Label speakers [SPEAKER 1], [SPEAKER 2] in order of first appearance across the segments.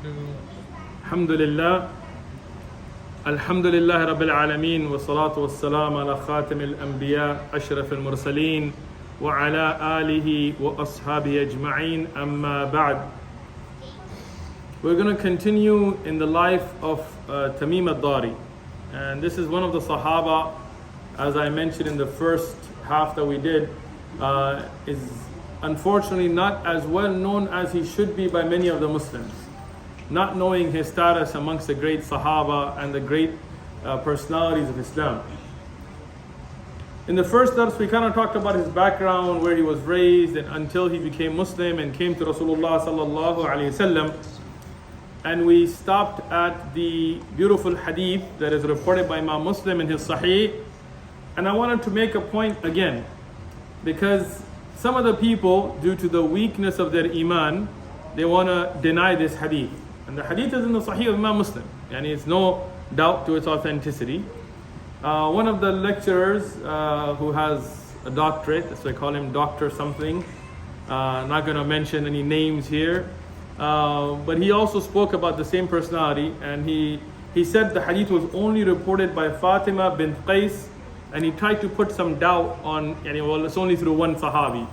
[SPEAKER 1] الحمد لله الحمد لله رب العالمين والصلاة والسلام على خاتم الأنبياء أشرف المرسلين وعلى آله وأصحابه أجمعين أما بعد. We're going to continue in the life of Tamim Ad-Daari, and this is one of the Sahaba, as I mentioned in the first half that we did, is unfortunately not as well known as he should be by many of the Muslims, not knowing his status amongst the great Sahaba and the great personalities of Islam. In the first dars, we kind of talked about his background, where he was raised, and until he became Muslim and came to Rasulullah sallallahu alaihi wasallam. And we stopped at the beautiful hadith that is reported by Imam Muslim in his Sahih. And I wanted to make a point again, because some of the people, due to the weakness of their iman, they want to deny this hadith. And the hadith is in the Sahih of Imam Muslim, and it's no doubt to its authenticity. One of the lecturers who has a doctorate, so I call him Dr. something, not going to mention any names here, but he also spoke about the same personality, and he said the hadith was only reported by Fatima bint Qais, and he tried to put some doubt on, well, it's only through one Sahabi.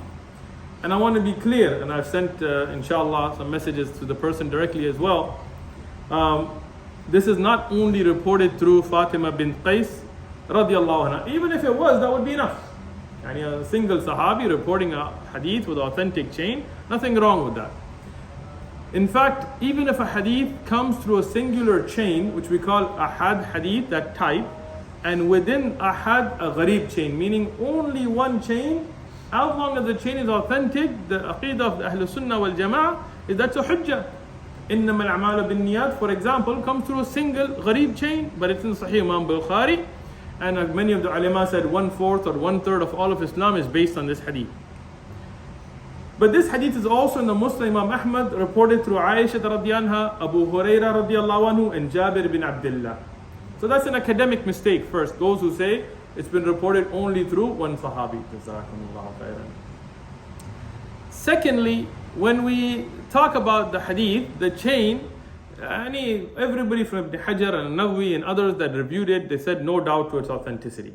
[SPEAKER 1] And I want to be clear, and I've sent, inshallah, some messages to the person directly as well. This is not only reported through Fatima bint Qais, radiallahu anha. Even if it was, that would be enough. A single Sahabi reporting a hadith with authentic chain, nothing wrong with that. In fact, even if a hadith comes through a singular chain, which we call ahad hadith, that type, and within ahad a gharib chain, meaning only one chain, as long as the chain is authentic, the aqidah of the Ahlul Sunnah wal Jama'ah is that's a hujjah. إِنَّمَا الْأَعْمَالُ بِالنِّيَّاتِ, for example, comes through a single gharib chain, but it's in Sahih Imam Bukhari, and as many of the ulama said, 1/4 or 1/3 of all of Islam is based on this hadith. But this hadith is also in the Muslim Imam Ahmad, reported through Aisha radiyallahu anha, Abu Huraira radiyallahu anhu, and Jabir bin Abdullah. So that's an academic mistake first, those who say it's been reported only through one Sahabi. Jazakumullahu khairan. Secondly, when we talk about the hadith, the chain, everybody from Ibn Hajar and Nawawi and others that reviewed it, they said no doubt to its authenticity.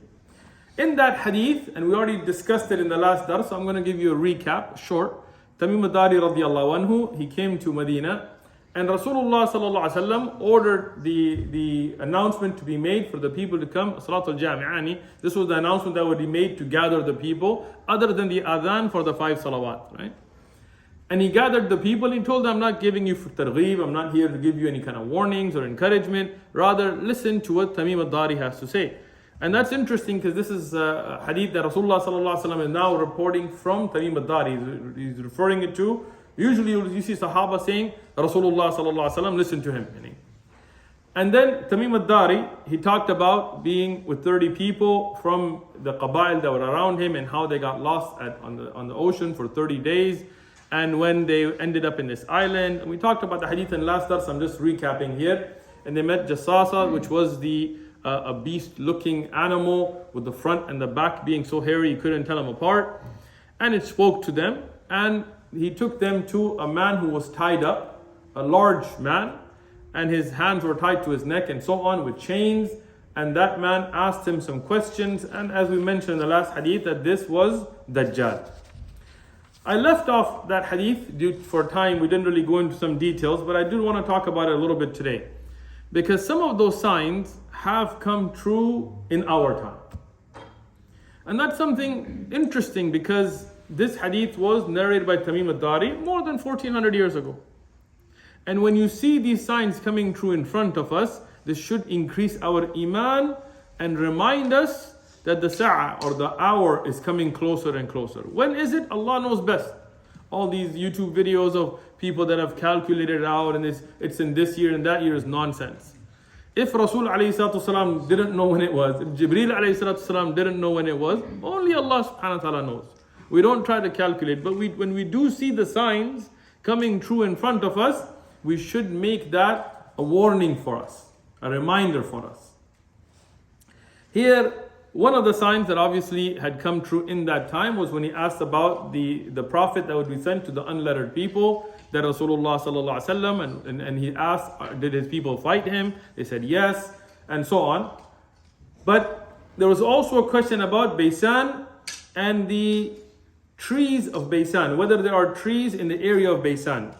[SPEAKER 1] In that hadith, and we already discussed it in the last dars, so I'm going to give you a recap, short. Tamim Ad-Daari radiallahu anhu, he came to Medina, and Rasulullah sallallahu alaihi wasallam ordered the announcement to be made for the people to come, Salatul Jami'ani. This was the announcement that would be made to gather the people, other than the adhan for the 5 salawat, right? And he gathered the people, he told them, I'm not giving you targheeb, I'm not here to give you any kind of warnings or encouragement, rather listen to what Tamim Ad-Daari has to say. And that's interesting, because this is a hadith that Rasulullah sallallahu alaihi wasallam is now reporting from Tamim Ad-Daari. He's referring it to, usually you see Sahaba saying, Rasulullah sallallahu alaihi wasallam, listen to him. And then Tamim Ad-Daari, he talked about being with 30 people from the Qabail that were around him, and how they got lost on the ocean for 30 days, and when they ended up in this island. And we talked about the hadith in last dars, I'm just recapping here. And they met Jassasa, which was a beast-looking animal with the front and the back being so hairy you couldn't tell them apart. And it spoke to them, and he took them to a man who was tied up, a large man, and his hands were tied to his neck and so on with chains. And that man asked him some questions, and as we mentioned in the last hadith, that this was Dajjal. I left off that hadith due for time. We didn't really go into some details, but I do want to talk about it a little bit today, because some of those signs have come true in our time. And that's something interesting, because this hadith was narrated by Tamim Ad-Daari more than 1400 years ago. And when you see these signs coming true in front of us, this should increase our iman and remind us that the sa'ah, or the hour, is coming closer and closer. When is it? Allah knows best. All these YouTube videos of people that have calculated it out, and it's in this year and that year, is nonsense. If Rasul ﷺ didn't know when it was, if Jibreel ﷺ didn't know when it was, only Allah subhanahu wa ta'ala knows. We don't try to calculate, but when we do see the signs coming true in front of us, we should make that a warning for us, a reminder for us. Here, one of the signs that obviously had come true in that time was when he asked about the prophet that would be sent to the unlettered people, that Rasulullah sallallahu alaihi wasallam, and he asked, did his people fight him? They said yes, and so on. But there was also a question about Baysan and the trees of Baysan, whether there are trees in the area of Baysan.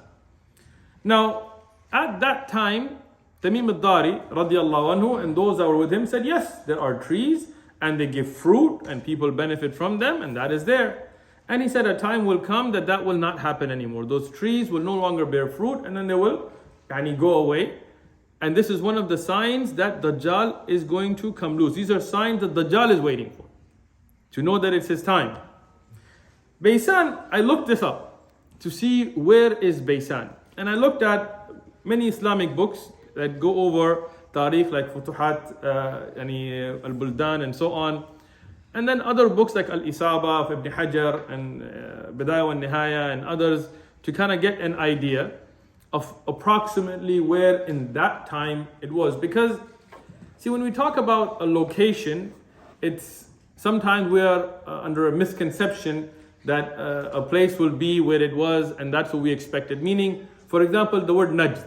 [SPEAKER 1] Now, at that time, Tamim Ad-Daari radiallahu anhu and those that were with him said, yes, there are trees and they give fruit and people benefit from them, and that is there. And he said a time will come that will not happen anymore. Those trees will no longer bear fruit, and then they will go away. And this is one of the signs that Dajjal is going to come loose. These are signs that Dajjal is waiting for, to know that it's his time. Baysan, I looked this up to see where is Baysan. And I looked at many Islamic books that go over Tariq, like Futuhat, Al-Buldan, and so on. And then other books like Al-Isaba of Ibn Hajar and Bidayah wa Nihaya and others, to kind of get an idea of approximately where in that time it was. Because, see, when we talk about a location, it's sometimes we are under a misconception that a place will be where it was, and that's what we expected. Meaning, for example, the word Najd.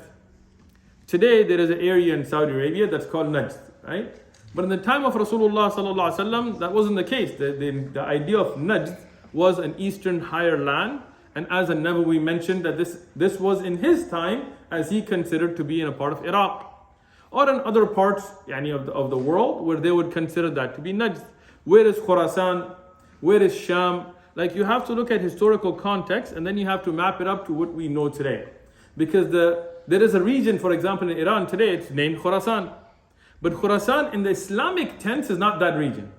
[SPEAKER 1] Today there is an area in Saudi Arabia that's called Najd, right? But in the time of Rasulullah sallallahu alaihi wasallam, that wasn't the case. The idea of Najd was an eastern higher land, and as An-Nawawi mentioned, that this was in his time, as he considered to be in a part of Iraq, or in other parts of the world where they would consider that to be Najd. Where is Khurasan? Where is Sham? Like, you have to look at historical context, and then you have to map it up to what we know today. Because there is a region, for example, in Iran today, it's named Khurasan. But Khurasan in the Islamic tense is not that region.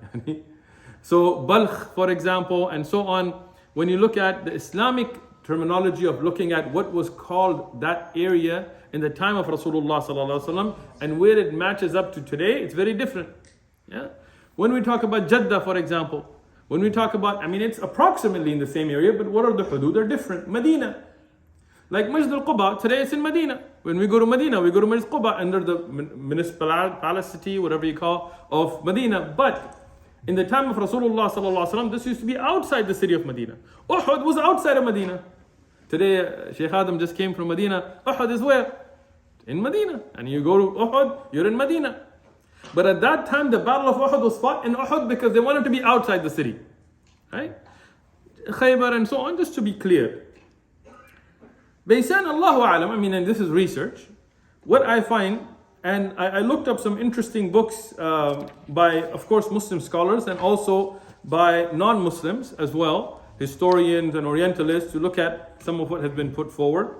[SPEAKER 1] So Balkh, for example, and so on, when you look at the Islamic terminology of looking at what was called that area in the time of Rasulullah sallallahu alaihi wasallam and where it matches up to today, it's very different. Yeah. When we talk about Jeddah, for example, when we talk about, it's approximately in the same area, but what are the hudud are different. Medina. Like Masjid al-Quba, today it's in Medina. When we go to Medina, we go to Masjid al-Quba under the municipality, whatever you call, of Medina. But in the time of Rasulullah sallallahu alaihi wasallam, this used to be outside the city of Medina. Uhud was outside of Medina. Today, Shaykh Adam just came from Medina. Uhud is where? In Medina. And you go to Uhud, you're in Medina. But at that time, the battle of Uhud was fought in Uhud because they wanted to be outside the city. Right? Khaybar and so on, just to be clear. Baysan, Allahu A'lam, and this is research. What I find, and I looked up some interesting books by, of course, Muslim scholars and also by non-Muslims as well, historians and Orientalists, to look at some of what has been put forward.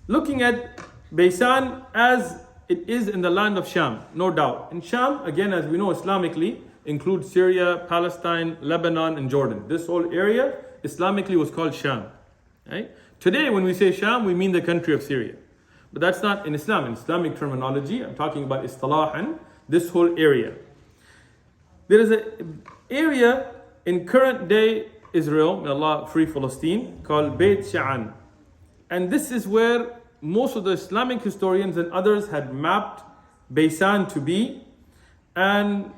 [SPEAKER 1] Looking at Baysan as it is in the land of Sham, no doubt. And Sham, again, as we know Islamically, includes Syria, Palestine, Lebanon, and Jordan. This whole area, Islamically, was called Sham. Right? Today, when we say Sham, we mean the country of Syria. But that's not in Islam. In Islamic terminology, I'm talking about Istalahan, this whole area. There is an area in current day Israel, may Allah free Palestine, called Beit Sha'an. And this is where most of the Islamic historians and others had mapped Baysan to be. And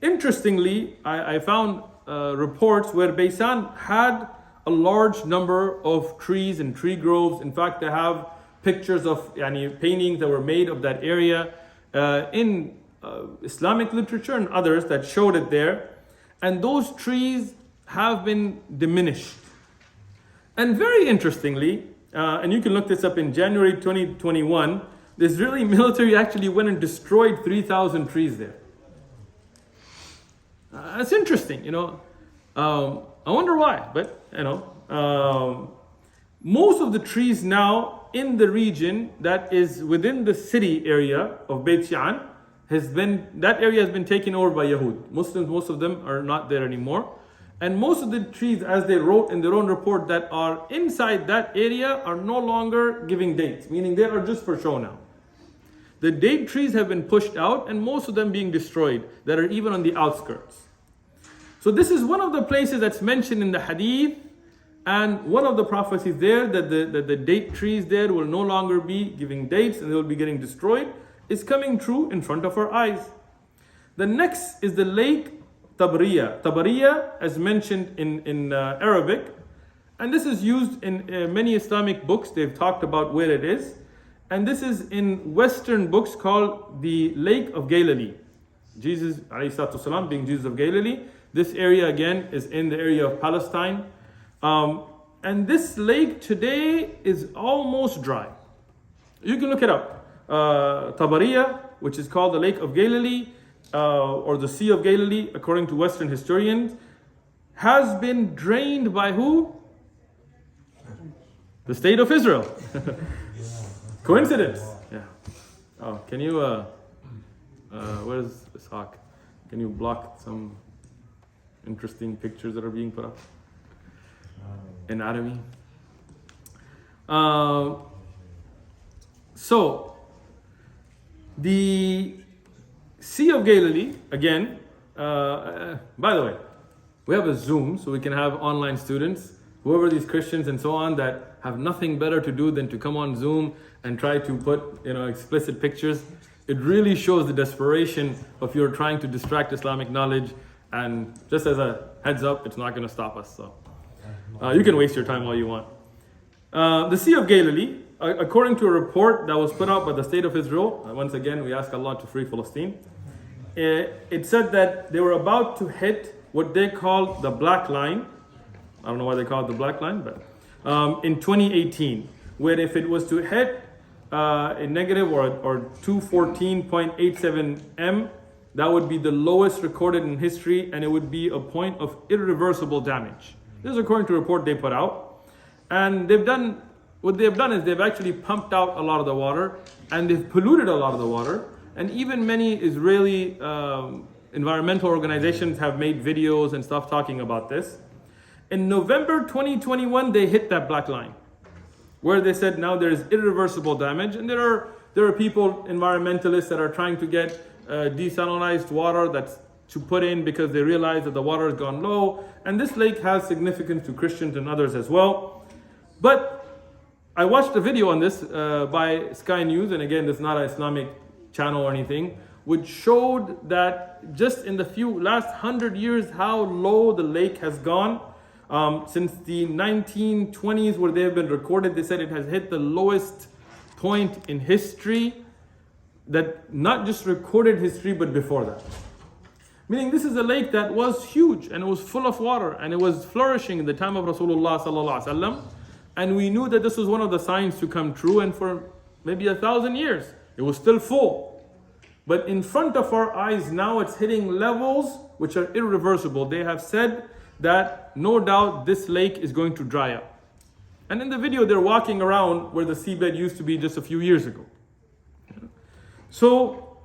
[SPEAKER 1] interestingly, I found reports where Baysan had a large number of trees and tree groves. In fact, they have pictures of paintings that were made of that area in Islamic literature and others that showed it there. And those trees have been diminished. And very interestingly, and you can look this up, in January 2021, the Israeli military actually went and destroyed 3,000 trees there. That's interesting, I wonder why, but most of the trees now in the region that is within the city area of Beit Sha'an that area has been taken over by Yahud. Muslims, most of them are not there anymore. And most of the trees, as they wrote in their own report, that are inside that area are no longer giving dates, meaning they are just for show now. The date trees have been pushed out, and most of them being destroyed, that are even on the outskirts. So this is one of the places that's mentioned in the hadith, and one of the prophecies there, that the date trees there will no longer be giving dates and they will be getting destroyed, is coming true in front of our eyes. The next is the lake Tabariya. Tabariya, as mentioned in Arabic, And this is used in many Islamic books. They've talked about where it is. And this is in Western books called the Lake of Galilee. Jesus, ﷺ, being Jesus of Galilee. This area again is in the area of Palestine. And this lake today is almost dry. You can look it up. Tabariya, which is called the Lake of Galilee, or the Sea of Galilee, according to Western historians, has been drained by who? The state of Israel. Coincidence? Yeah. Oh, can you, where's Ishaq? Can you block some interesting pictures that are being put up? Anatomy. So, the Sea of Galilee, again, by the way, we have a Zoom, so we can have online students, whoever these Christians and so on that have nothing better to do than to come on Zoom and try to put, explicit pictures. It really shows the desperation of your trying to distract Islamic knowledge. And just as a heads up, it's not going to stop us. So you can waste your time all you want. The Sea of Galilee, according to a report that was put out by the State of Israel, once again, we ask Allah to free Palestine. It said that they were about to hit what they call the black line. I don't know why they call it the black line, but in 2018, where if it was to hit a negative or 214.87 m, that would be the lowest recorded in history, and it would be a point of irreversible damage. This is according to a report they put out. And what they've done is they've actually pumped out a lot of the water, and they've polluted a lot of the water. And even many Israeli environmental organizations have made videos and stuff talking about this. In November 2021, they hit that black line, where they said now there is irreversible damage, and there are people, environmentalists, that are trying to get desalinized water that's to put in because they realize that the water has gone low, and this lake has significance to Christians and others as well. But I watched a video on this by Sky News, and again, this is not an Islamic channel or anything, which showed that just in the last 100 years how low the lake has gone. Since the 1920s, where they have been recorded, they said it has hit the lowest point in history, that not just recorded history, but before that. Meaning this is a lake that was huge, and it was full of water, and it was flourishing in the time of Rasulullah sallallahu alaihi wasallam, and we knew that this was one of the signs to come true, and for maybe 1,000 years, it was still full. But in front of our eyes now, it's hitting levels which are irreversible. They have said that no doubt this lake is going to dry up. And in the video, they're walking around where the seabed used to be just a few years ago. So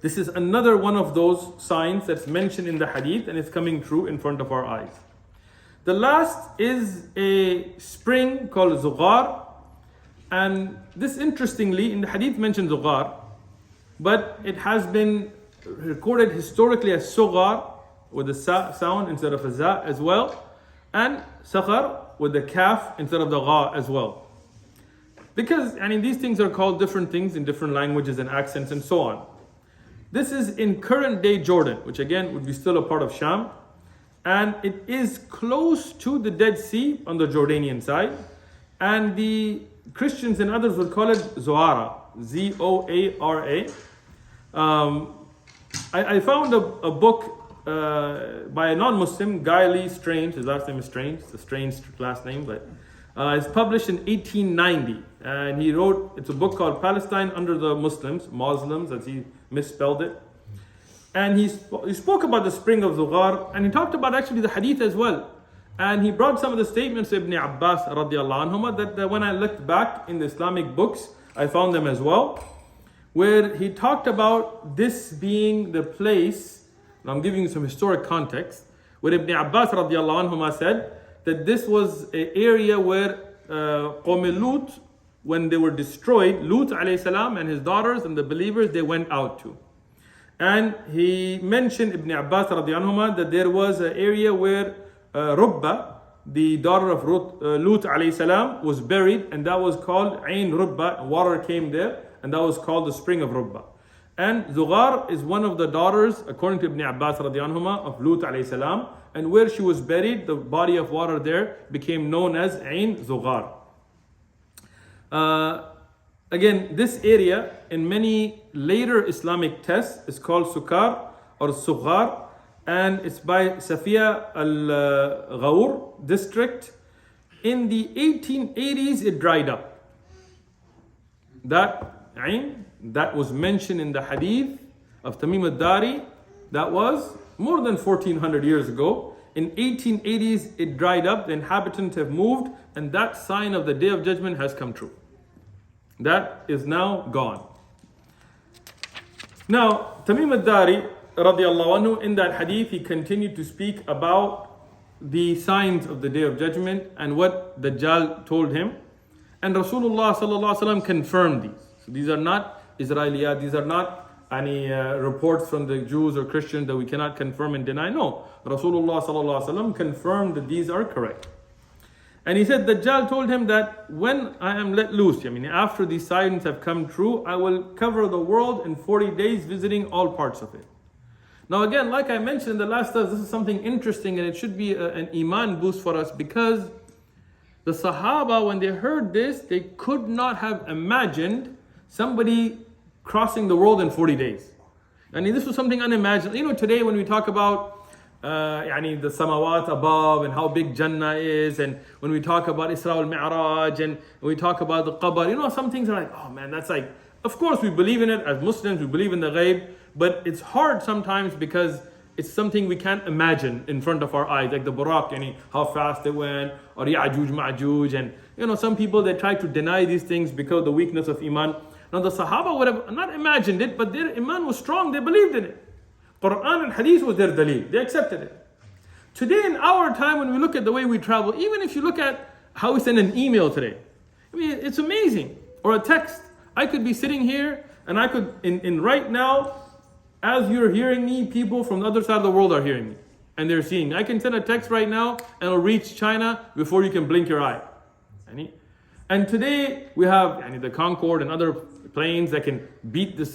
[SPEAKER 1] this is another one of those signs that's mentioned in the hadith, and it's coming true in front of our eyes. The last is a spring called Zughar. And this, interestingly, in the hadith mentions Zughar, but it has been recorded historically as Sughar, with the sa sound instead of a za as well, and sakhar with the kaf instead of the gha as well. Because these things are called different things in different languages and accents and so on. This is in current day Jordan, which again would be still a part of Sham, and it is close to the Dead Sea on the Jordanian side, and the Christians and others would call it Zoara, Z-O-A-R-A. I found a book by a non-Muslim, Guy Lee Strange. His last name is Strange. It's a strange last name, but it's published in 1890. And he wrote, it's a book called Palestine Under the Muslims, as he misspelled it. And he spoke about the spring of Zughar, and he talked about actually the hadith as well. And he brought some of the statements of Ibn Abbas radiallahu anhuma that when I looked back in the Islamic books, I found them as well, where he talked about this being the place. Now I'm giving you some historic context, where Ibn Abbas radiallahu anhuma said that this was an area where Qawm Lut, when they were destroyed, Lut alayhi salam and his daughters and the believers, they went out to. And he mentioned, Ibn Abbas radiallahu anhuma, that there was an area where Rubba, the daughter of Lut alayhi salam, was buried, and that was called Ain Rubba. Water came there, and that was called the spring of Rubba. And Zughar is one of the daughters, according to Ibn Abbas radiallahu anhuma, of Lut alayhi salam. And where she was buried, the body of water there became known as Ain Zughar. Again, this area in many later Islamic texts is called Sukar or Sughar, and it's by Safiya al-Ghawr district. In the 1880s, it dried up. That Ain that was mentioned in the hadith of Tamim Ad-Daari, that was more than 1400 years ago. In 1880s, it dried up, the inhabitants have moved, and that sign of the Day of Judgment has come true. That is now gone. Now, Tamim Ad-Daari, radiallahu anhu, in that hadith, he continued to speak about the signs of the Day of Judgment and what Dajjal told him. And Rasulullah sallallahu alaihi wasallam confirmed these. So these are not Israeliyat, these are not any reports from the Jews or Christians that we cannot confirm and deny. No, Rasulullah sallallahu alaihi wasallam confirmed that these are correct. And he said, Dajjal told him that when I am let loose, after these signs have come true, I will cover the world in 40 days, visiting all parts of it. Now again, like I mentioned in the last class, this is something interesting, and it should be an iman boost for us, because the Sahaba, when they heard this, they could not have imagined somebody crossing the world in 40 days. This was something unimaginable. Today when we talk about the samawat above and how big Jannah is, and when we talk about Isra al-Mi'raj, and when we talk about the Qabr, some things are like, oh man, that's like, of course we believe in it as Muslims, we believe in the ghaib, but it's hard sometimes because it's something we can't imagine in front of our eyes, like the Buraq, how fast it went, or Ya'juj Ma'juj, and some people, they try to deny these things because of the weakness of iman. Now the Sahaba would have not imagined it, but their iman was strong, they believed in it. Quran and Hadith was their daleel, they accepted it. Today in our time, when we look at the way we travel, even if you look at how we send an email today, it's amazing. Or a text. I could be sitting here, and I could, in right now, as you're hearing me, people from the other side of the world are hearing me. And they're seeing me. I can send a text right now, and it'll reach China before you can blink your eye. And today, we have the Concorde and other planes that can beat the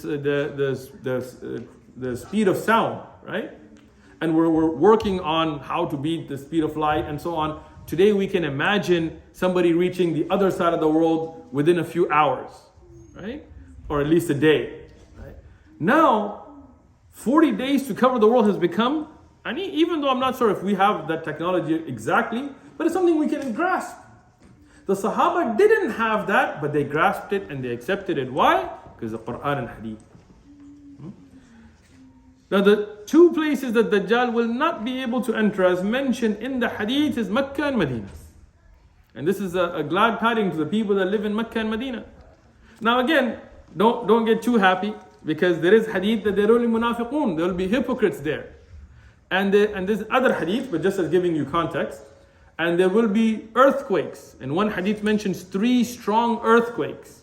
[SPEAKER 1] speed of sound, right? And we're working on how to beat the speed of light and so on. Today we can imagine somebody reaching the other side of the world within a few hours, right? Or at least a day, right? Now, 40 days to cover the world has become, even though I'm not sure if we have that technology exactly, but it's something we can grasp. The Sahaba didn't have that, but they grasped it and they accepted it. Why? Because of the Quran and Hadith. Now the two places that Dajjal will not be able to enter, as mentioned in the Hadith, is Mecca and Medina. And this is a glad tidings to the people that live in Mecca and Medina. Now again, don't get too happy, because there is Hadith that there are only munafiqun, there will be hypocrites there. And there's other Hadith, but just as giving you context, and there will be earthquakes. And one Hadith mentions 3 strong earthquakes.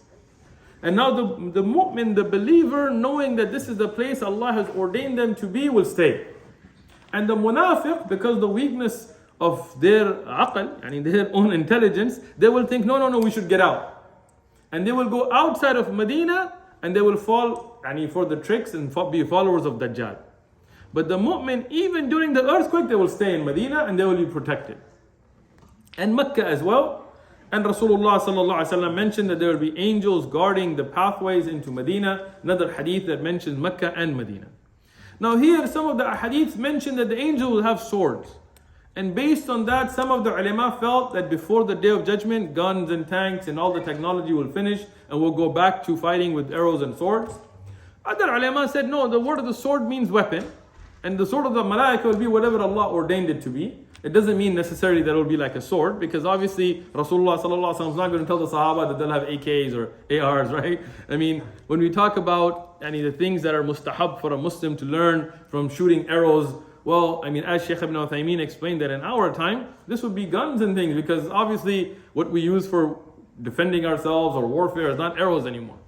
[SPEAKER 1] And now the mu'min, the believer, knowing that this is the place Allah has ordained them to be, will stay. And the munafiq, because the weakness of their aql, their own intelligence, they will think, no, we should get out. And they will go outside of Medina, and they will fall for the tricks and be followers of Dajjal. But the mu'min, even during the earthquake, they will stay in Medina and they will be protected. And Mecca as well. And Rasulullah sallallahu alaihi wasallam mentioned that there will be angels guarding the pathways into Medina. Another hadith that mentions Mecca and Medina. Now here some of the hadiths mention that the angel will have swords. And based on that, some of the ulama felt that before the Day of Judgment, guns and tanks and all the technology will finish and we'll go back to fighting with arrows and swords. Other ulama said, no, the word of the sword means weapon. And the sword of the malaika will be whatever Allah ordained it to be. It doesn't mean necessarily that it will be like a sword, because obviously Rasulullah sallallahu alaihi wasallam is not going to tell the Sahaba that they'll have AKs or ARs, right? When we talk about the things that are mustahab for a Muslim to learn from shooting arrows, well, as Shaykh ibn Uthman explained that in our time, this would be guns and things, because obviously what we use for defending ourselves or warfare is not arrows anymore.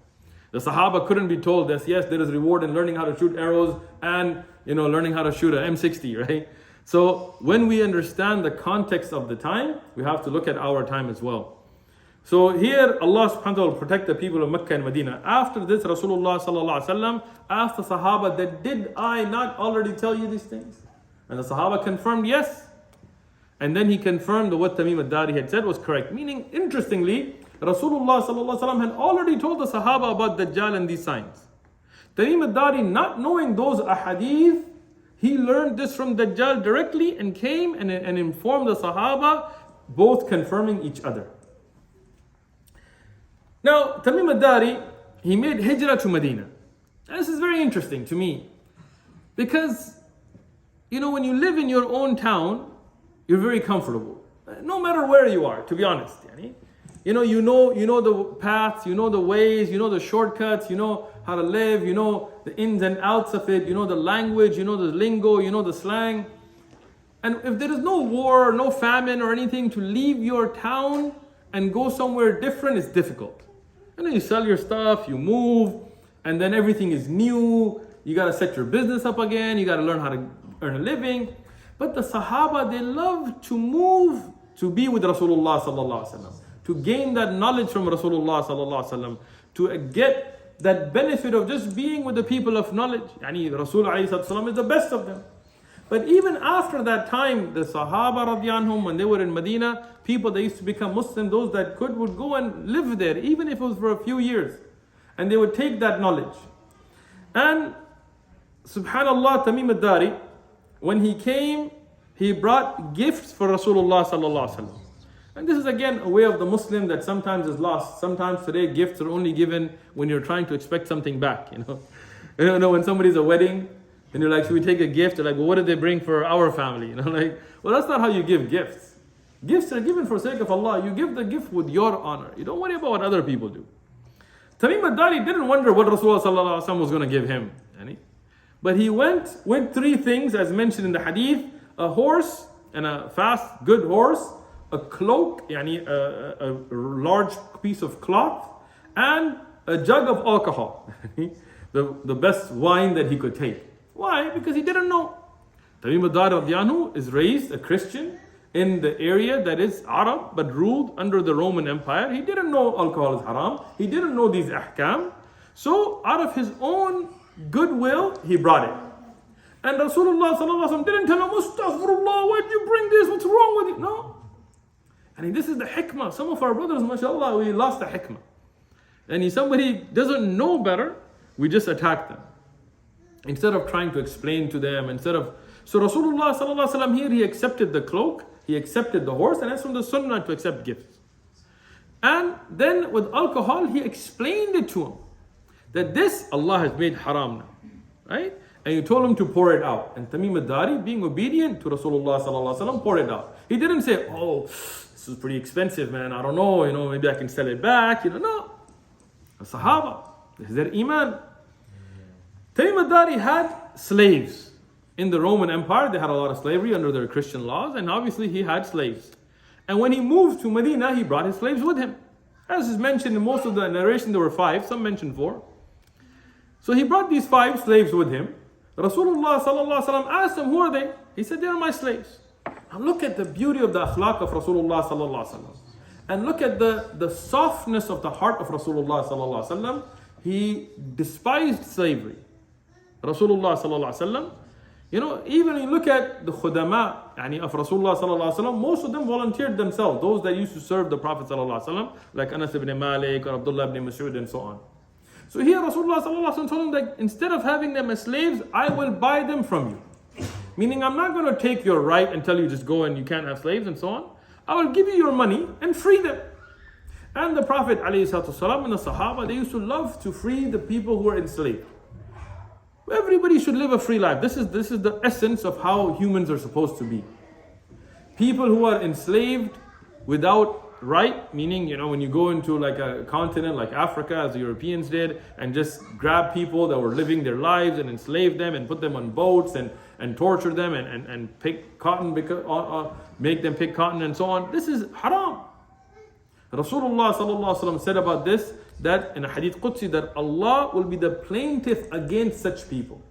[SPEAKER 1] The Sahaba couldn't be told that, yes, there is reward in learning how to shoot arrows and learning how to shoot an M60, right? So when we understand the context of the time, we have to look at our time as well. So here Allah subhanahu wa ta'ala will protect the people of Mecca and Medina. After this, Rasulullah sallallahu alaihi wasallam asked the Sahaba that, did I not already tell you these things? And the Sahaba confirmed yes. And then he confirmed that what Tamim Ad-Daari had said was correct. Meaning, interestingly, Rasulullah sallallahu alaihi wasallam had already told the Sahaba about Dajjal and these signs. Tamim Ad-Daari, not knowing those ahadith, he learned this from Dajjal directly and came and informed the Sahaba, both confirming each other. Now, Tamim Ad-Daari, he made hijrah to Medina. And this is very interesting to me. Because, when you live in your own town, you're very comfortable. No matter where you are, to be honest. You know the paths, you know the ways, you know the shortcuts, you know how to live, you know the ins and outs of it, you know the language, you know the lingo, you know the slang. And if there is no war, no famine or anything, to leave your town and go somewhere different is difficult. You sell your stuff, you move, and then everything is new. You got to set your business up again. You got to learn how to earn a living. But the Sahaba, they love to move to be with Rasulullah sallallahu alaihi wasallam, to gain that knowledge from Rasulullah sallallahu alaihi wasallam, to get that benefit of just being with the people of knowledge. Rasul alayhi sallam is the best of them. But even after that time, the Sahaba radiyallahu anhum, when they were in Medina, people that used to become Muslim, those that could, would go and live there, even if it was for a few years. And they would take that knowledge. And subhanallah, Tamim Ad-Daari, when he came, he brought gifts for Rasulullah sallallahu alaihi wasallam. And this is again a way of the Muslim that sometimes is lost. Sometimes today gifts are only given when you're trying to expect something back. When somebody's a wedding, and you're like, should we take a gift? They're like, well, what did they bring for our family? Well, that's not how you give gifts. Gifts are given for sake of Allah. You give the gift with your honor. You don't worry about what other people do. Tamim Ad-Daari didn't wonder what Rasulullah sallallahu alaihi wasallam was going to give him. But he went with three things as mentioned in the hadith: a horse, and a fast, good horse, a cloak, a large piece of cloth, and a jug of alcohol. the best wine that he could take. Why? Because he didn't know. Tamim Ad-Daari is raised a Christian in the area that is Arab but ruled under the Roman Empire. He didn't know alcohol is haram. He didn't know these ahkam. So out of his own goodwill, he brought it. And Rasulullah sallallahu alaihi wasallam didn't tell him, Astaghfirullah, why did you bring this? What's wrong with it? No. This is the hikmah. Some of our brothers, mashallah, we lost the hikmah. If somebody doesn't know better, we just attack them. Instead of trying to explain to them, so Rasulullah sallallahu alaihi wasallam here, he accepted the cloak, he accepted the horse, and that's from the sunnah to accept gifts. And then with alcohol, he explained it to him, that this Allah has made haram now, right? And he told him to pour it out. And Tamim Ad-Daari, being obedient to Rasulullah sallallahu alaihi wasallam, poured it out. He didn't say, oh, this is pretty expensive, man, I don't know, maybe I can sell it back, no. The Sahaba, this is their iman. Tamim Ad-Daari had slaves. In the Roman Empire, they had a lot of slavery under their Christian laws, and obviously he had slaves. And when he moved to Medina, he brought his slaves with him. As is mentioned in most of the narration, there were 5, some mentioned 4. So he brought these 5 slaves with him. Rasulullah sallallahu alaihi wasallam asked him, who are they? He said, they are my slaves. Now look at the beauty of the akhlaq of Rasulullah sallallahu alaihi wasallam. And look at the softness of the heart of Rasulullah sallallahu alaihi wasallam. He despised slavery. Rasulullah sallallahu alaihi wasallam, even when you look at the khudama of Rasulullah sallallahu alaihi wasallam, most of them volunteered themselves. Those that used to serve the Prophet sallallahu alaihi wasallam, like Anas ibn Malik or Abdullah ibn Mas'ud and so on. So here Rasulullah sallallahu alaihi wasallam told them that instead of having them as slaves, I will buy them from you. Meaning I'm not going to take your right and tell you just go and you can't have slaves and so on. I will give you your money and free them. And the Prophet ﷺ and the Sahaba, they used to love to free the people who were enslaved. Everybody should live a free life. This is the essence of how humans are supposed to be. People who are enslaved without right, meaning, when you go into like a continent like Africa, as the Europeans did, and just grab people that were living their lives and enslave them and put them on boats and torture them and pick cotton, make them pick cotton and so on. This is haram. Rasulullah sallallahu alaihi wasallam said about this, that in a hadith Qudsi, that Allah will be the plaintiff against such people.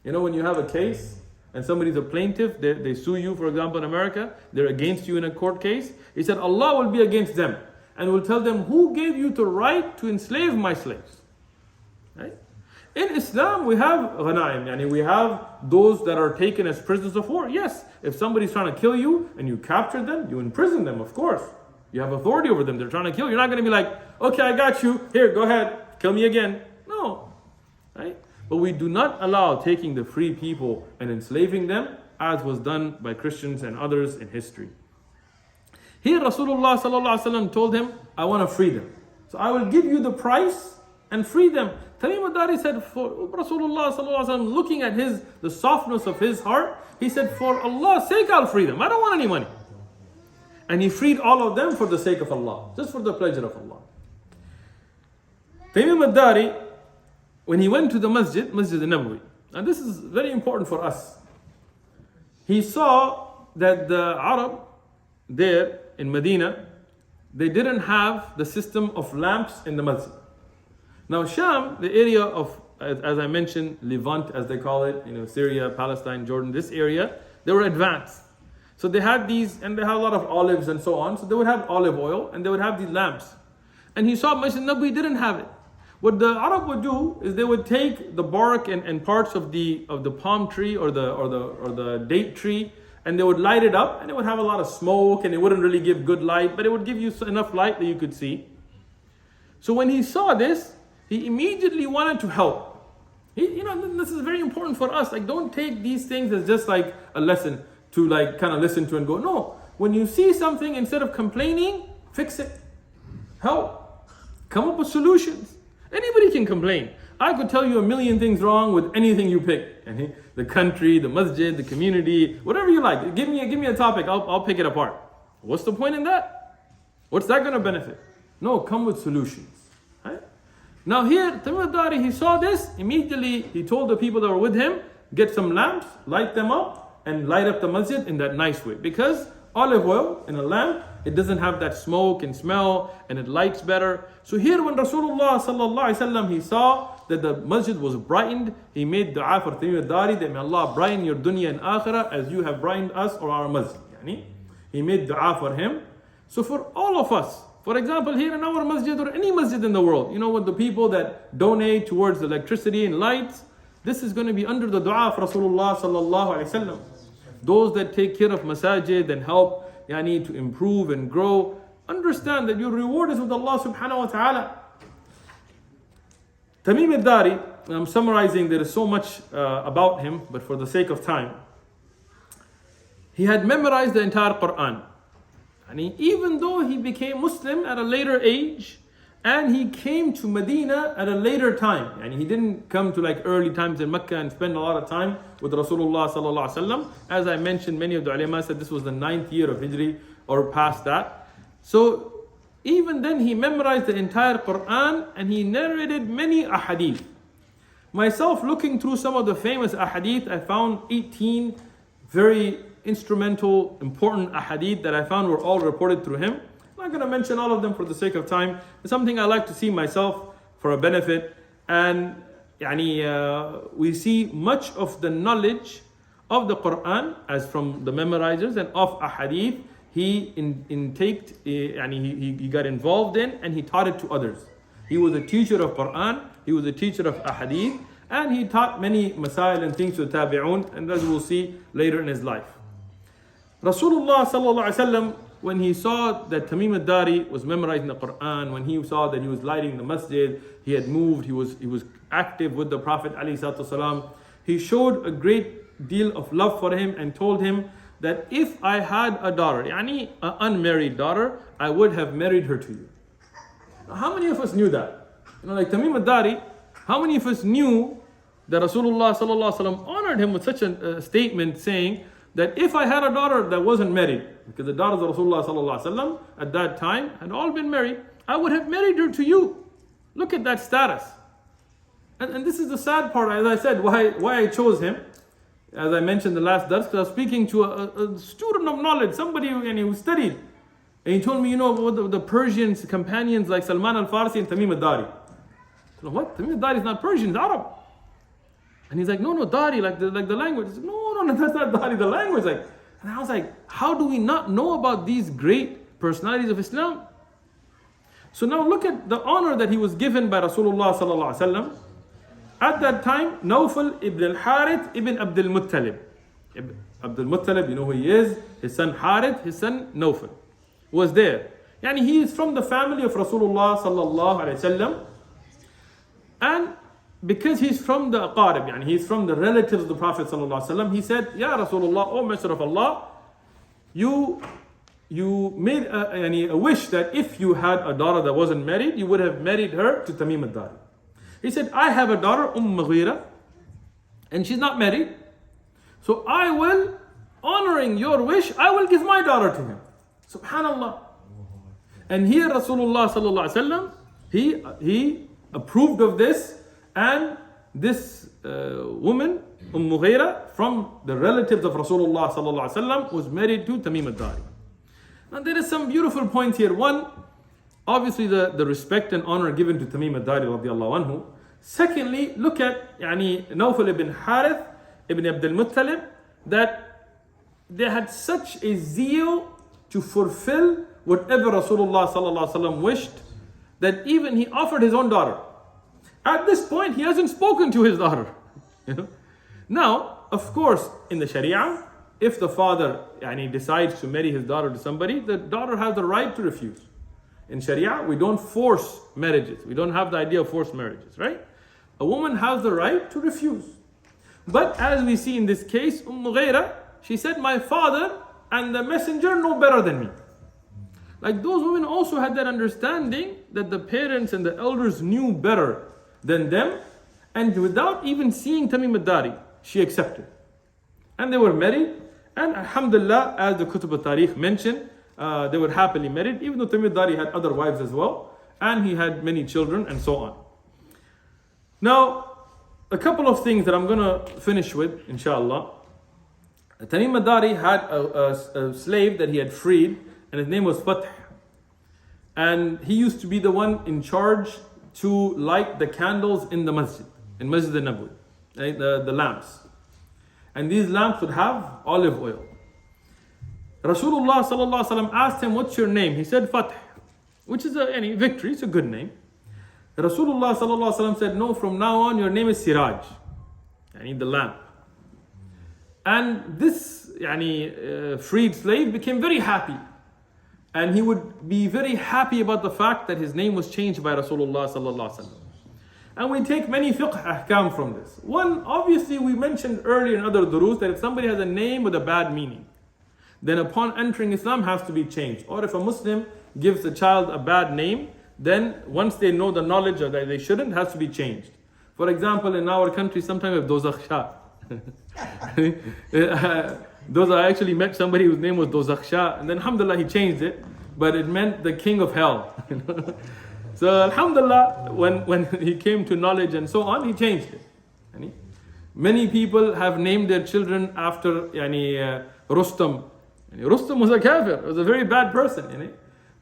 [SPEAKER 1] When you have a case and somebody's a plaintiff, they sue you, for example, in America, they're against you in a court case. He said Allah will be against them. and will tell them, who gave you the right to enslave my slaves? Right? In Islam, we have ghanaim, yani we have those that are taken as prisoners of war. Yes, if somebody's trying to kill you and you capture them, you imprison them, of course. You have authority over them. They're trying to kill you. You're not going to be like, okay, I got you. Here, go ahead. Kill me again. No. Right? But we do not allow taking the free people and enslaving them, as was done by Christians and others in history. Here Rasulullah sallallahu alaihi wasallam told him, I want to free them. So I will give you the price and free them. Tamim Ad-Daari said, for Rasulullah sallallahu alaihi wasallam, looking at the softness of his heart, he said, for Allah's sake I'll free them. I don't want any money. And he freed all of them for the sake of Allah, just for the pleasure of Allah. Tamim Ad-Daari, when he went to the Masjid al-Nabawi, and this is very important for us, he saw that the Arab there in Medina, they didn't have the system of lamps in the masjid. Now Sham, the area of, as I mentioned, Levant as they call it, Syria, Palestine, Jordan, this area, they were advanced. So they had these, and they had a lot of olives and so on, so they would have olive oil and they would have these lamps. And he saw Masjid Nabawi didn't have it. What the Arab would do is they would take the bark and parts of the palm tree or the date tree, and they would light it up, and it would have a lot of smoke, and it wouldn't really give good light, but it would give you enough light that you could see. So when he saw this, he immediately wanted to help. This is very important for us. Like, don't take these things as just like a lesson to like kind of listen to and go. No, when you see something, instead of complaining, fix it. Help. Come up with solutions. Anybody can complain. I could tell you a million things wrong with anything you pick. The country, the masjid, the community, whatever you like. Give me a topic, I'll pick it apart. What's the point in that? What's that going to benefit? No, come with solutions. Right? Now here, Tamim Ad-Daari, he saw this, immediately he told the people that were with him, get some lamps, light them up, and light up the masjid in that nice way. Because olive oil in a lamp, it doesn't have that smoke and smell, and it lights better. So here when Rasulullah sallallahu alaihi wasallam, he saw that the masjid was brightened, he made dua for Tamim Ad-Daari that may Allah brighten your dunya and akhirah as you have brightened us or our masjid. He made dua for him. So for all of us, for example, here in our masjid or any masjid in the world, with the people that donate towards electricity and lights, this is going to be under the dua of Rasulullah sallallahu alaihi wasallam. Those that take care of masajid and help to improve and grow, understand that your reward is with Allah subhanahu wa ta'ala. Tamim Ad-Daari, I'm summarizing, there is so much about him, but for the sake of time, he had memorized the entire Quran. Even though he became Muslim at a later age, and he came to Medina at a later time, and he didn't come to like early times in Mecca and spend a lot of time with Rasulullah sallallahu alaihi wasallam. As I mentioned, many of the ulama said this was the 9th year of Hijri or past that. So even then he memorized the entire Quran and he narrated many ahadith. Myself, looking through some of the famous ahadith, I found 18 very instrumental, important ahadith that I found were all reported through him. I'm not going to mention all of them for the sake of time. It's something I like to see myself for a benefit. And we see much of the knowledge of the Quran as from the memorizers and of ahadith he he got involved in and he taught it to others. He was a teacher of Quran, he was a teacher of ahadith, and he taught many masail and things to the tabi'un, and as we'll see later in his life. Rasulullah sallallahu alaihi wasallam, when he saw that Tamim Ad-Daari was memorizing the Quran, when he saw that he was lighting the masjid, he had moved, he was active with the Prophet ﷺ, he showed a great deal of love for him and told him that if I had a daughter, an unmarried daughter, I would have married her to you. Now, how many of us knew that? Like Tamim Ad-Daari, how many of us knew that Rasulullah ﷺ honored him with such a statement saying that if I had a daughter that wasn't married, because the daughters of Rasulullah ﷺ at that time had all been married, I would have married her to you. Look at that status. And this is the sad part, as I said, why I chose him. As I mentioned the last dars, because I was speaking to a student of knowledge, somebody who studied. And he told me, the Persians, companions like Salman al-Farsi and Tamim Ad-Daari. I said, what? Tamim Ad-Daari is not Persian, it's Arab. And he's like, no, Dari, like the language. I said, no, that's not Dari, the language. And I was like, how do we not know about these great personalities of Islam? So now look at the honor that he was given by Rasulullah sallallahu alaihi wasallam. At that time, Nawfal ibn al-Harith ibn Abdul Muttalib. Abdul Muttalib, you know who he is, his son Harith, his son Nawfal, was there. Yani he is from the family of Rasulullah sallallahu alaihi wasallam. And because he's from the aqarib, yani he's from the relatives of the Prophet sallallahu alaihi wasallam, he said, Ya Rasulullah, O Messenger of Allah, you made a wish that if you had a daughter that wasn't married, you would have married her to Tamim Ad-Daari. He said, I have a daughter, Mughira, and she's not married. So I will, honoring your wish, I will give my daughter to him. Subhanallah. And here Rasulullah sallallahu alaihi wasallam, he approved of this, and this woman, Mughira, from the relatives of Rasulullah sallallahu alaihi wasallam, was married to Tamim Ad-Daari. Now there is some beautiful points here. One, obviously the respect and honor given to Tamim Ad-Daari radiallahu anhu. Secondly, look at Nawfal ibn Harith ibn Abdul Muttalib, that they had such a zeal to fulfill whatever Rasulullah sallallahu alaihi wasallam wished, that even he offered his own daughter. At this point, he hasn't spoken to his daughter. Now, of course, in the Sharia, if the father decides to marry his daughter to somebody, the daughter has the right to refuse. In Sharia, we don't force marriages. We don't have the idea of forced marriages, right? A woman has the right to refuse. But as we see in this case, Mughira, she said, my father and the messenger know better than me. Like those women also had that understanding that the parents and the elders knew better than them, and without even seeing Tamim Ad-Daari, she accepted. And they were married, and alhamdulillah, as the Kutub al-Tariq mentioned, they were happily married, even though Tamim Ad-Daari had other wives as well, and he had many children and so on. Now, a couple of things that I'm going to finish with, inshallah. Tamim Ad-Daari had a slave that he had freed, and his name was Fath. And he used to be the one in charge to light the candles in the masjid, in Masjid al-Nabawi, right? The lamps. And these lamps would have olive oil. Rasulullah sallallahu alaihi wasallam asked him, what's your name? He said Fath, which is a victory, it's a good name. Rasulullah sallallahu alaihi wasallam said, no, from now on your name is Siraj, the lamp. And this freed slave became very happy. And he would be very happy about the fact that his name was changed by Rasulullah sallallahu alaihi wasallam. And we take many fiqh ahkam from this. One, obviously we mentioned earlier in other durus that if somebody has a name with a bad meaning, then upon entering Islam has to be changed. Or if a Muslim gives a child a bad name, then once they know the knowledge that they shouldn't, has to be changed. For example, in our country, sometimes we have Dozakh Shah. I actually met somebody whose name was Dozakh Shah, and then alhamdulillah he changed it, but it meant the king of hell. So alhamdulillah, when he came to knowledge and so on, he changed it. Many people have named their children after Rustam. Rustam was a kafir, was a very bad person.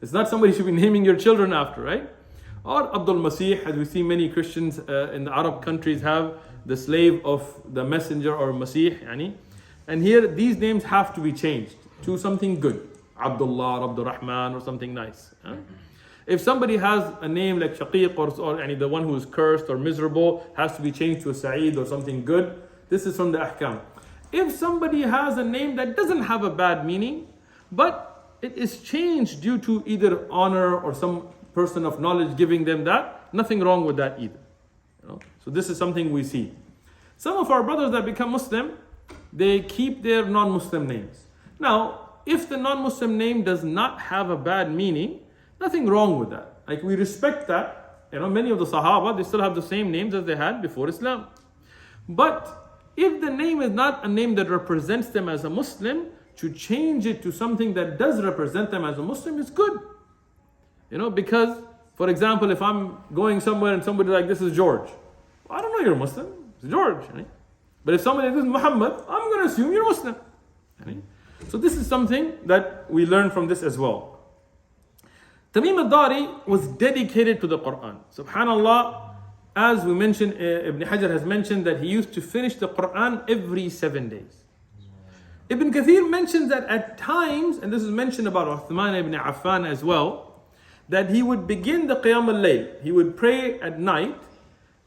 [SPEAKER 1] It's not somebody you should be naming your children after, right? Or Abdul Masih, as we see many Christians in the Arab countries have the slave of the messenger or Masih. And here these names have to be changed to something good. Abdullah, Abdul Rahman, or something nice. If somebody has a name like Shaykh or the one who is cursed or miserable, has to be changed to a Sa'id or something good. This is from the ahkam. If somebody has a name that doesn't have a bad meaning, but it is changed due to either honor or some person of knowledge giving them that, nothing wrong with that either. So this is something we see. Some of our brothers that become Muslim, they keep their non-Muslim names. Now, if the non-Muslim name does not have a bad meaning, nothing wrong with that. Like we respect that. Many of the Sahaba, they still have the same names as they had before Islam. But if the name is not a name that represents them as a Muslim, to change it to something that does represent them as a Muslim is good. Because, for example, if I'm going somewhere and somebody like this is George, I don't know you're a Muslim, it's George. But if somebody like this is Muhammad, I'm going to assume you're Muslim. So this is something that we learn from this as well. Tamim Ad-Daari was dedicated to the Quran. Subhanallah, as we mentioned, Ibn Hajar has mentioned that he used to finish the Quran every 7 days. Ibn Kathir mentions that at times, and this is mentioned about Uthman ibn Affan as well, that he would begin the Qiyam al-Layl. He would pray at night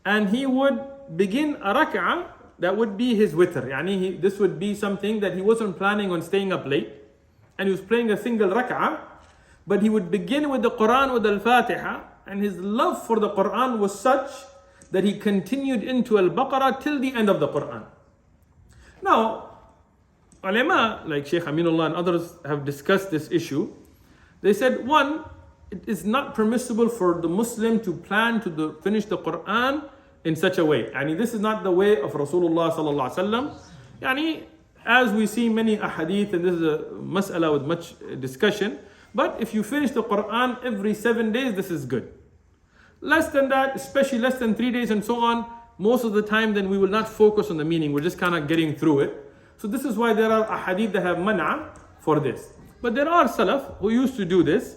[SPEAKER 1] and he would begin a rak'ah that would be his witr. This would be something that he wasn't planning on staying up late, and he was praying a single rak'ah, but he would begin with the Quran with Al-Fatiha, and his love for the Quran was such that he continued into Al-Baqarah till the end of the Quran. Now, ulama like Shaykh Aminullah and others have discussed this issue. They said, one, it is not permissible for the Muslim to plan to finish the Quran in such a way. This is not the way of Rasulullah sallallahu alaihi wasallam. As we see many ahadith, and this is a mas'ala with much discussion, but if you finish the Quran every 7 days, this is good. Less than that, especially less than 3 days and so on, most of the time then we will not focus on the meaning, we're just kind of getting through it. So this is why there are ahadith that have mana for this. But there are salaf who used to do this,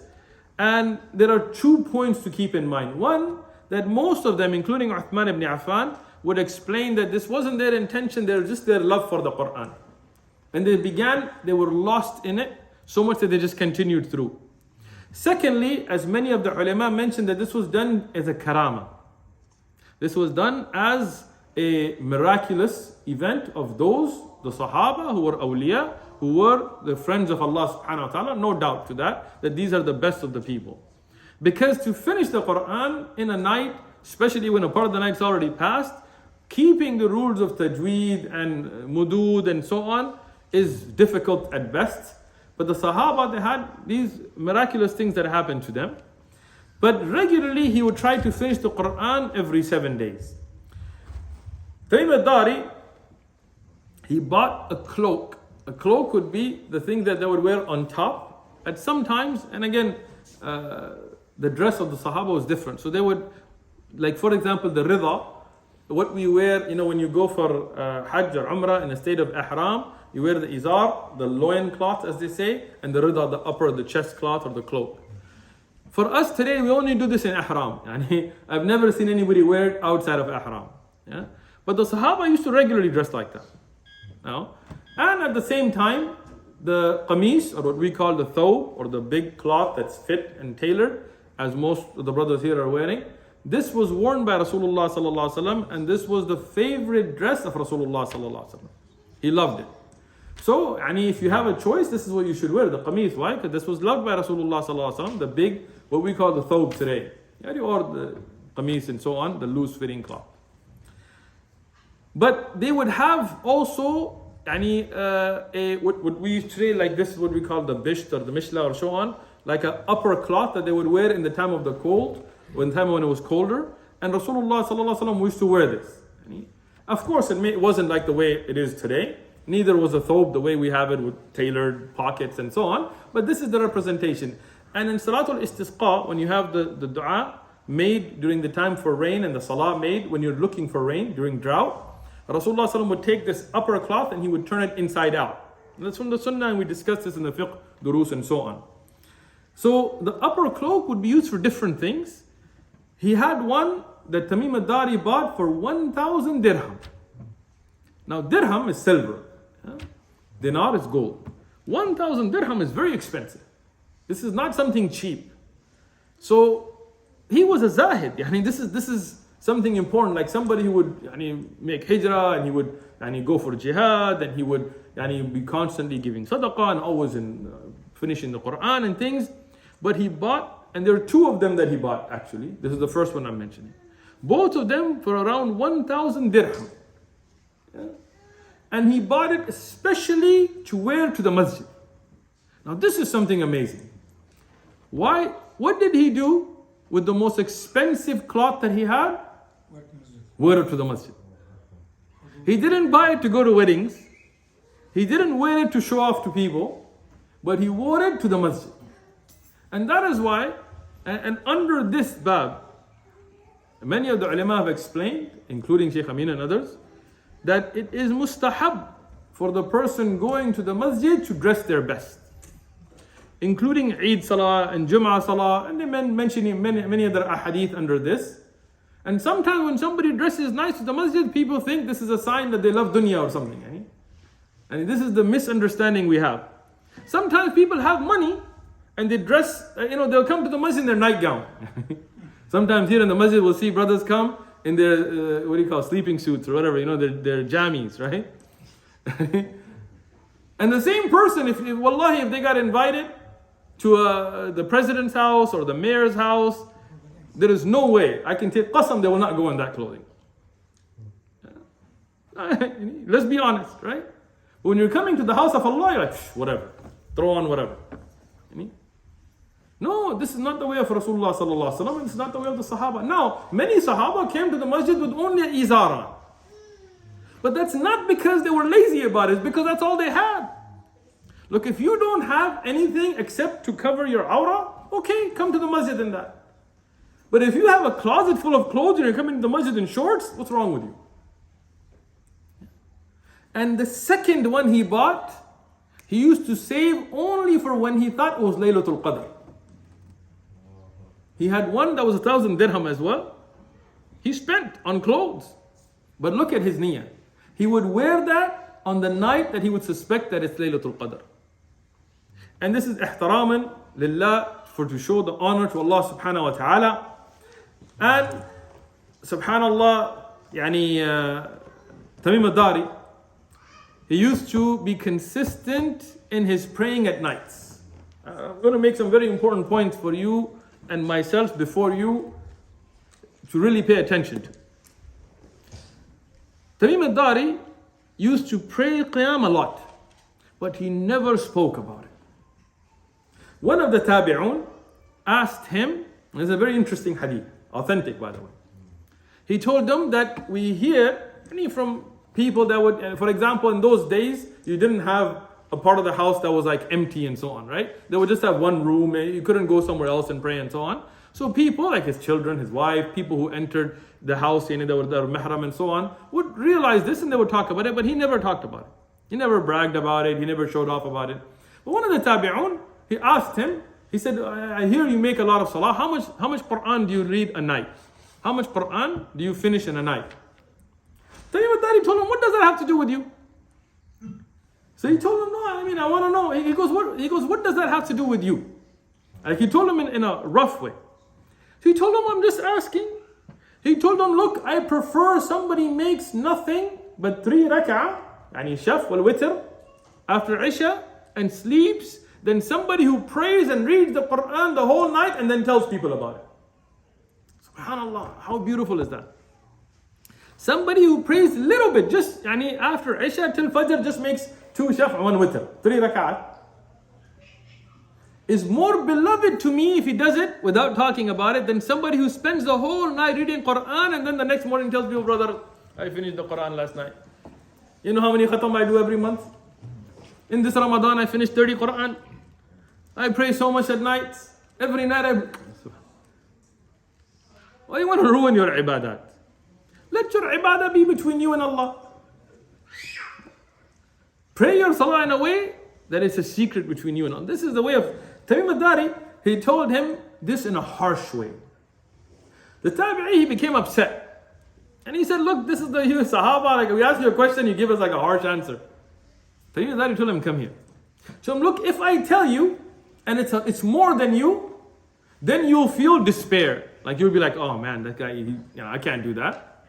[SPEAKER 1] and there are 2 points to keep in mind. One, that most of them, including Uthman ibn Affan, would explain that this wasn't their intention, they were just their love for the Quran. When they began, they were lost in it, so much that they just continued through. Secondly, as many of the ulama mentioned, that this was done as a karama. This was done as a miraculous event of those, the Sahaba who were awliya, who were the friends of Allah subhanahu wa ta'ala, no doubt to that these are the best of the people. Because to finish the Quran in a night, especially when a part of the night's already passed, keeping the rules of tajweed and mudud and so on is difficult at best. But the Sahaba, they had these miraculous things that happened to them. But regularly he would try to finish the Quran every 7 days. Tamim Ad-Daari, he bought a cloak. A cloak would be the thing that they would wear on top. At some times, and again, the dress of the Sahaba was different. So they would, like for example, the Rida, what we wear, when you go for Hajj or Umrah in a state of Ihram, you wear the izar, the loin cloth as they say, and the Rida, the upper, the chest cloth or the cloak. For us today, we only do this in Ihram. I've never seen anybody wear it outside of Ihram. Yeah? But the Sahaba used to regularly dress like that. And at the same time, the qamis, or what we call the thawb, or the big cloth that's fit and tailored, as most of the brothers here are wearing, this was worn by Rasulullah sallallahu alaihi wasallam, and this was the favorite dress of Rasulullah sallallahu alaihi wasallam. He loved it. So, if you have a choice, this is what you should wear, the qamis. Why? Because this was loved by Rasulullah sallallahu alaihi wasallam, the big, what we call the thawb today. Or the qamis and so on, the loose fitting cloth. But they would have also what we used to say, like this, what we call the bisht or the mishla or so on, like an upper cloth that they would wear in the time of the cold, or in the time when it was colder. And Rasulullah sallallahu alaihi wasallam used to wear this. Of course, it wasn't like the way it is today. Neither was a thobe the way we have it with tailored pockets and so on. But this is the representation. And in Salatul Istisqa, when you have the dua made during the time for rain and the salah made when you're looking for rain during drought, Rasulullah sallallahu would take this upper cloth and he would turn it inside out. And that's from the sunnah, and we discussed this in the fiqh, durus and so on. So the upper cloak would be used for different things. He had one that Tamim Ad-Daari bought for 1,000 dirham. Now dirham is silver. Dinar is gold. 1,000 dirham is very expensive. This is not something cheap. So he was a zahid. This is something important, like somebody who would make hijrah, and he would go for jihad, and he would be constantly giving sadaqah and always finishing the Quran and things. But he bought, and there are 2 of them that he bought actually. This is the first one I'm mentioning. Both of them for around 1,000 dirham. And he bought it especially to wear to the masjid. Now this is something amazing. Why? What did he do with the most expensive cloth that he had? Wear it to the masjid. He didn't buy it to go to weddings. He didn't wear it to show off to people, but he wore it to the masjid. And that is why, and under this bab, many of the ulama have explained, including Shaykh Amin and others, that it is mustahab for the person going to the masjid to dress their best, including Eid Salah and Jum'ah Salah, and they mentioning many other ahadith under this. And sometimes when somebody dresses nice to the masjid, people think this is a sign that they love dunya or something. And this is the misunderstanding we have. Sometimes people have money and they dress, they'll come to the masjid in their nightgown. Sometimes here in the masjid we'll see brothers come in their, sleeping suits or whatever, their jammies, right? And the same person, if they got invited to the president's house or the mayor's house, there is no way, I can take qasam, they will not go in that clothing. Let's be honest, right? When you're coming to the house of Allah, you're like, whatever, throw on whatever. No, this is not the way of Rasulullah sallallahu alaihi wasallam. This is not the way of the Sahaba. Now, many Sahaba came to the masjid with only an izara. But that's not because they were lazy about it, it's because that's all they had. Look, if you don't have anything except to cover your aura, okay, come to the masjid in that. But if you have a closet full of clothes and you're coming to the masjid in shorts, what's wrong with you? And the second one he bought, he used to save only for when he thought it was Laylatul Qadr. He had one that was 1,000 dirham as well. He spent on clothes. But look at his niyyah. He would wear that on the night that he would suspect that it's Laylatul Qadr. And this is ihtiraman lillah, to show the honor to Allah subhanahu wa ta'ala. And subhanallah, Tamim Ad-Daari, he used to be consistent in his praying at nights. I'm going to make some very important points for you and myself before you to really pay attention to. Tamim Ad-Daari used to pray qiyam a lot, but he never spoke about it. One of the tabi'un asked him, this is a very interesting hadith, authentic by the way. He told them that we hear from people that would, for example, in those days, you didn't have a part of the house that was like empty and so on, right? They would just have one room, and you couldn't go somewhere else and pray and so on. So people, like his children, his wife, people who entered the house, that were mahram and so on, would realize this and they would talk about it, but he never talked about it. He never bragged about it, he never showed off about it. But one of the tabi'un, he asked him, he said, I hear you make a lot of salah, how much Quran do you read a night? How much Quran do you finish in a night? Tamim Ad-Daari told him, what does that have to do with you? So he told him, no, I want to know. He goes, what does that have to do with you? Like he told him in a rough way. So he told him, I'm just asking. He told him, look, I prefer somebody makes nothing but 3 rak'ah, shaf wal witr, after Isha, and sleeps, than somebody who prays and reads the Quran the whole night and then tells people about it. SubhanAllah, how beautiful is that? Somebody who prays a little bit, just after Isha till Fajr, just makes 2 shaf' 1 witr, 3 rak'at, is more beloved to me if he does it without talking about it than somebody who spends the whole night reading Quran and then the next morning tells people, brother, I finished the Quran last night. You know how many khatam I do every month? In this Ramadan I finished 30 Quran. I pray so much at night. Every night Why you want to ruin your ibadat? Let your ibadah be between you and Allah. Pray your salah in a way that it's a secret between you and Allah. This is the way of Tamim Ad-Daari. He told him this in a harsh way. The tabi'i, he became upset. And he said, look, this is the Sahaba, like we ask you a question, you give us like a harsh answer. Tamim Ad-Daari told him, come here. So look, if I tell you, and it's more than you, then you'll feel despair. Like you'll be like, oh man, that guy, I can't do that.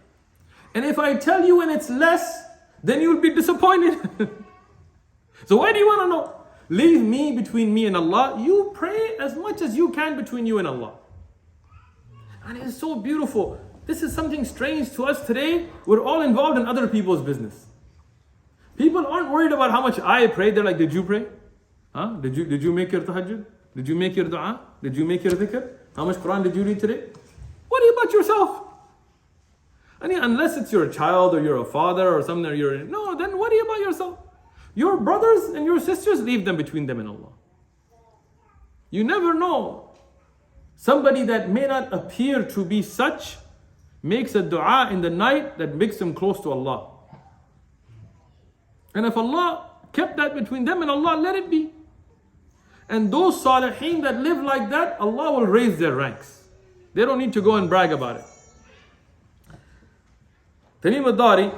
[SPEAKER 1] And if I tell you and it's less, then you'll be disappointed. So why do you want to know? Leave me between me and Allah. You pray as much as you can between you and Allah. And it's so beautiful. This is something strange to us today. We're all involved in other people's business. People aren't worried about how much I pray. They're like, did you pray? Huh? Did you make your tahajjud? Did you make your dua? Did you make your dhikr? How much Quran did you read today? Worry about yourself. Unless it's your child or you're a father or something, no, then worry about yourself. Your brothers and your sisters, leave them between them and Allah. You never know. Somebody that may not appear to be such makes a dua in the night that makes them close to Allah. And if Allah kept that between them and Allah, let it be. And those salihin that live like that, Allah will raise their ranks. They don't need to go and brag about it. Tamim Ad-Daari,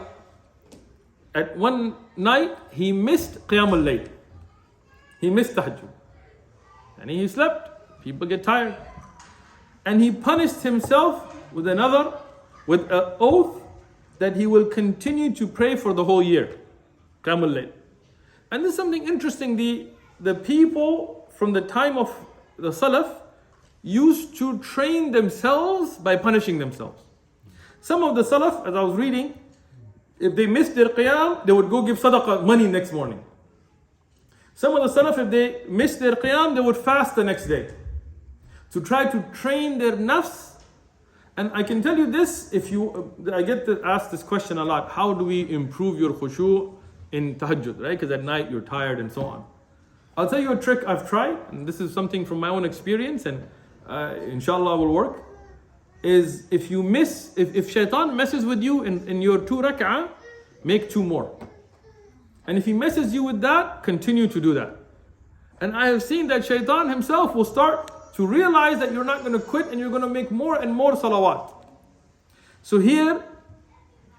[SPEAKER 1] at one night, he missed Qiyam al-Layl. He missed Tahajjud. And he slept. People get tired. And he punished himself with an oath that he will continue to pray for the whole year. Qiyamul Layl. And this is something interesting. The people from the time of the Salaf used to train themselves by punishing themselves. Some of the Salaf, as I was reading, if they missed their Qiyam, they would go give sadaqah money next morning. Some of the Salaf, if they missed their Qiyam, they would fast the next day to try to train their nafs. And I can tell you this, I get asked this question a lot, how do we improve your khushu' in tahajjud, right? Because at night you're tired and so on. I'll tell you a trick I've tried, and this is something from my own experience, and inshallah will work, is if shaitan messes with you in your 2 rak'ah, make 2 more. And if he messes you with that, continue to do that. And I have seen that shaitan himself will start to realize that you're not going to quit and you're going to make more and more salawat. So here,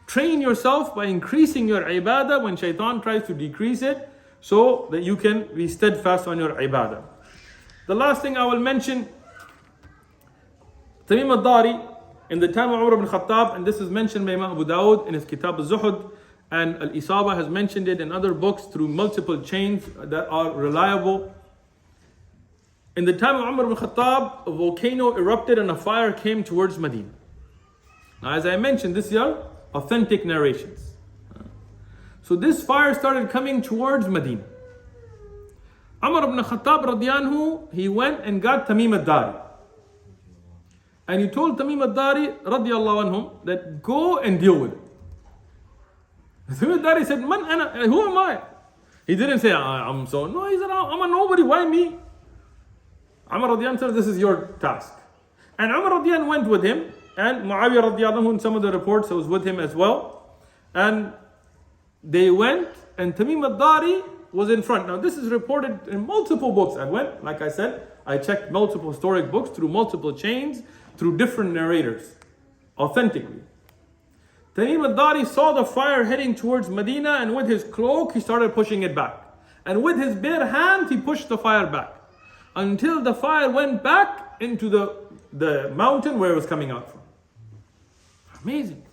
[SPEAKER 1] train yourself by increasing your ibadah when shaitan tries to decrease it, so that you can be steadfast on your ibadah. The last thing I will mention, Tamim Ad-Daari, in the time of Umar ibn Khattab, and this is mentioned by Imam Abu Dawud in his Kitab al-Zuhud, and Al-Isaba has mentioned it in other books through multiple chains that are reliable. In the time of Umar ibn Khattab, a volcano erupted and a fire came towards Medina. Now, as I mentioned, these are authentic narrations. So this fire started coming towards Medina. Umar ibn Khattab radiyallahu anhu, he went and got Tamim Ad-Daari. And he told Tamim Ad-Daari radiyallahu anhu that go and deal with it. Tamim Ad-Daari said, Man ana, who am I? He didn't say, I'm so, no, he said, I'm a nobody, why me? Umar radiyallahu anhu said, this is your task. And Umar radiyallahu anhu went with him, and Muawiyah radiyallahu anhu, in some of the reports, was with him as well. And they went, and Tamim Ad-Daari was in front. Now this is reported in multiple books. I went, like I said, I checked multiple historic books through multiple chains, through different narrators, authentically. Tamim Ad-Daari saw the fire heading towards Medina, and with his cloak he started pushing it back. And with his bare hand he pushed the fire back, until the fire went back into the mountain where it was coming out from. Amazing.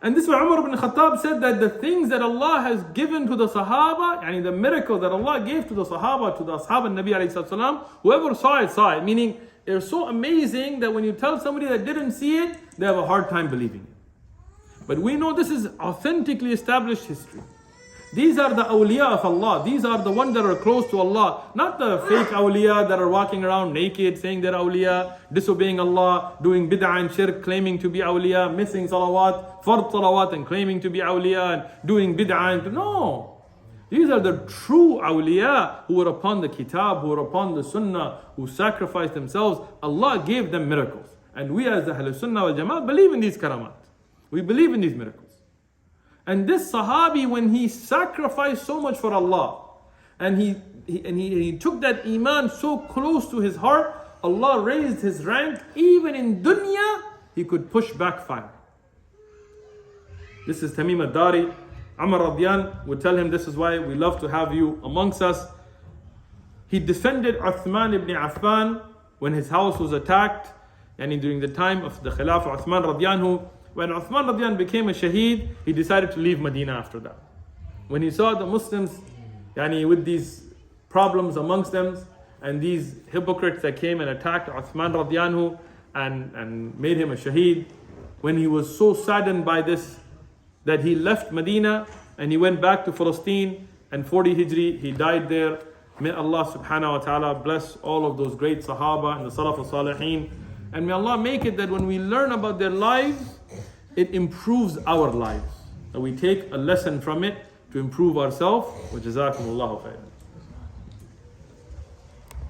[SPEAKER 1] And this is why Umar ibn Khattab said that the things that Allah has given to the Sahaba, yani the miracle that Allah gave to the Sahaba, to the Ashab and Nabi alayhi salam, whoever saw it, meaning they're so amazing that when you tell somebody that didn't see it, they have a hard time believing it. But we know this is authentically established history. These are the awliya of Allah. These are the ones that are close to Allah. Not the fake awliya that are walking around naked, saying they're awliya, disobeying Allah, doing bid'ah and shirk, claiming to be awliya, missing salawat, fard salawat and claiming to be awliya, and doing bid'ah. No. These are the true awliya who were upon the kitab, who were upon the sunnah, who sacrificed themselves. Allah gave them miracles. And we as the Ahlul Sunnah wal Jama'ah believe in these karamat. We believe in these miracles. And this Sahabi, when he sacrificed so much for Allah, and he took that iman so close to his heart, Allah raised his rank. Even in dunya, he could push back fire. This is Tamim Ad-Daari. Umar radiyallahu would tell him, this is why we love to have you amongst us. He defended Uthman ibn Affan when his house was attacked, and during the time of the Khilafah of Uthman radiyallahu. When Uthman radiyallahu became a shaheed, he decided to leave Medina after that. When he saw the Muslims with these problems amongst them, and these hypocrites that came and attacked Uthman radiyallahu and made him a shaheed, when he was so saddened by this, that he left Medina and he went back to Palestine, and 40 Hijri, he died there. May Allah subhanahu wa ta'ala bless all of those great Sahaba and the Salaf al-Salihin. And may Allah make it that when we learn about their lives, it improves our lives. That we take a lesson from it to improve ourselves. Wa jazakumullahu khairan.